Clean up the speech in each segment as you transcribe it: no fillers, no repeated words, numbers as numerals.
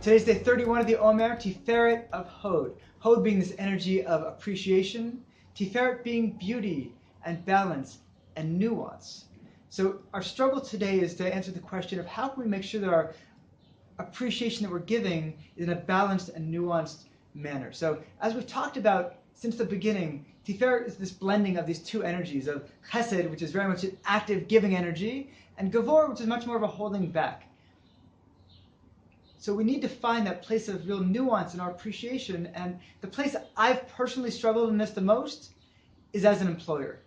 Today's day 31 of the Omer, Tiferet of Hod. Hod being this energy of appreciation, Tiferet being beauty and balance and nuance. So our struggle today is to answer the question of how can we make sure that our appreciation that we're giving is in a balanced and nuanced manner. So as we've talked about since the beginning, Tiferet is this blending of these two energies of Chesed, which is very much an active giving energy, and Gavor, which is much more of a holding back. So we need to find that place of real nuance in our appreciation, and the place I've personally struggled in this the most is as an employer.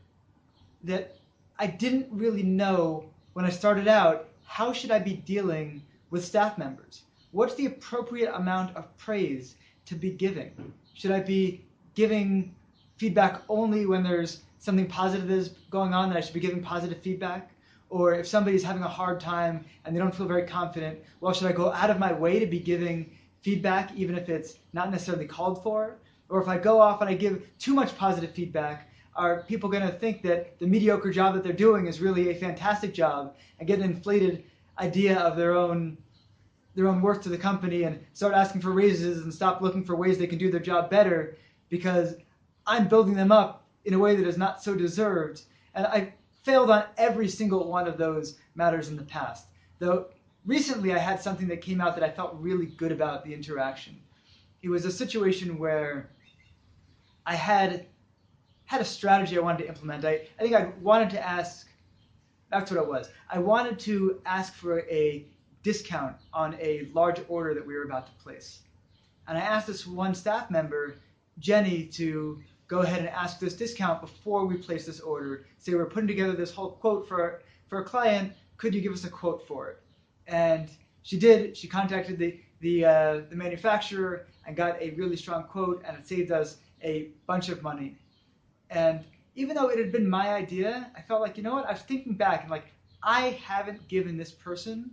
That I didn't really know when I started out, how should I be dealing with staff members? What's the appropriate amount of praise to be giving? Should I be giving feedback only when there's something positive that is going on that I should be giving positive feedback? Or if somebody's having a hard time and they don't feel very confident, well, should I go out of my way to be giving feedback even if it's not necessarily called for? Or if I go off and I give too much positive feedback, are people going to think that the mediocre job that they're doing is really a fantastic job and get an inflated idea of their own worth to the company and start asking for raises and stop looking for ways they can do their job better because I'm building them up in a way that is not so deserved? And I failed on every single one of those matters in the past. Though recently I had something that came out that I felt really good about the interaction. It was a situation where I had a strategy I wanted to implement. I think I wanted to ask, that's what it was. I wanted to ask for a discount on a large order that we were about to place. And I asked this one staff member, Jenny, to go ahead and ask this discount before we place this order. Say we're putting together this whole quote for a client, could you give us a quote for it? And she did. She contacted the manufacturer and got a really strong quote, and it saved us a bunch of money. And even though it had been my idea, I felt like, you know what, I was thinking back and like, I haven't given this person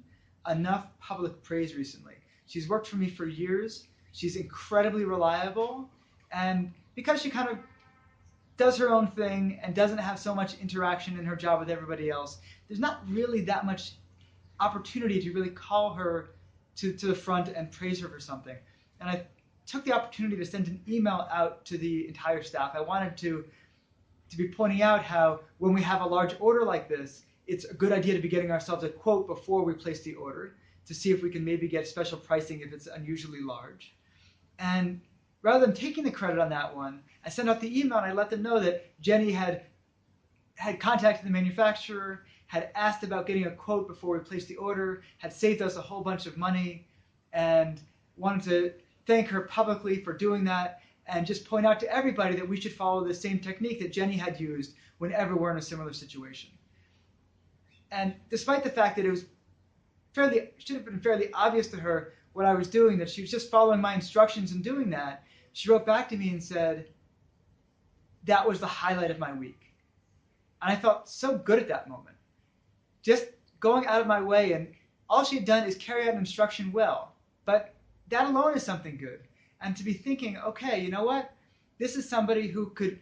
enough public praise recently. She's worked for me for years. She's incredibly reliable. And because she kind of does her own thing and doesn't have so much interaction in her job with everybody else, there's not really that much opportunity to really call her to the front and praise her for something. And I took the opportunity to send an email out to the entire staff. I wanted to be pointing out how when we have a large order like this, it's a good idea to be getting ourselves a quote before we place the order to see if we can maybe get special pricing if it's unusually large. And rather than taking the credit on that one, I sent out the email and I let them know that Jenny had contacted the manufacturer, had asked about getting a quote before we placed the order, had saved us a whole bunch of money, and wanted to thank her publicly for doing that and just point out to everybody that we should follow the same technique that Jenny had used whenever we're in a similar situation. And despite the fact that it should have been fairly obvious to her what I was doing, that she was just following my instructions and doing that, she wrote back to me and said, that was the highlight of my week. And I felt so good at that moment. Just going out of my way, and all she had done is carry out an instruction well. But that alone is something good. And to be thinking, okay, you know what? This is somebody who could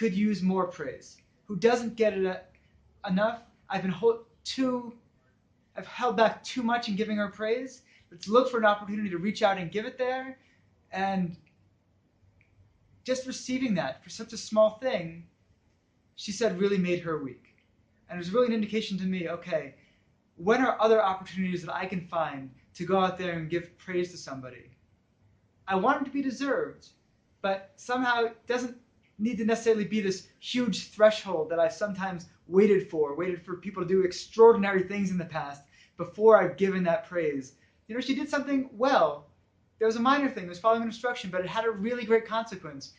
use more praise, who doesn't get it enough. I've held back too much in giving her praise. Let's look for an opportunity to reach out and give it there. And just receiving that for such a small thing, she said, really made her week. And it was really an indication to me, okay, when are other opportunities that I can find to go out there and give praise to somebody? I want it to be deserved, but somehow it doesn't need to necessarily be this huge threshold that I've sometimes waited for people to do extraordinary things in the past before I've given that praise. You know, she did something well. There was a minor thing, it was following an instruction, but it had a really great consequence.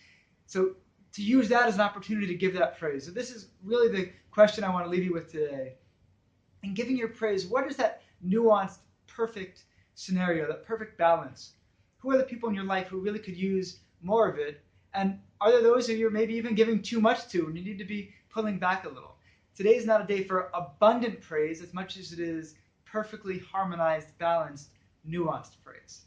So to use that as an opportunity to give that praise. So this is really the question I want to leave you with today. In giving your praise, what is that nuanced, perfect scenario, that perfect balance? Who are the people in your life who really could use more of it? And are there those who you're maybe even giving too much to and you need to be pulling back a little? Today is not a day for abundant praise as much as it is perfectly harmonized, balanced, nuanced praise.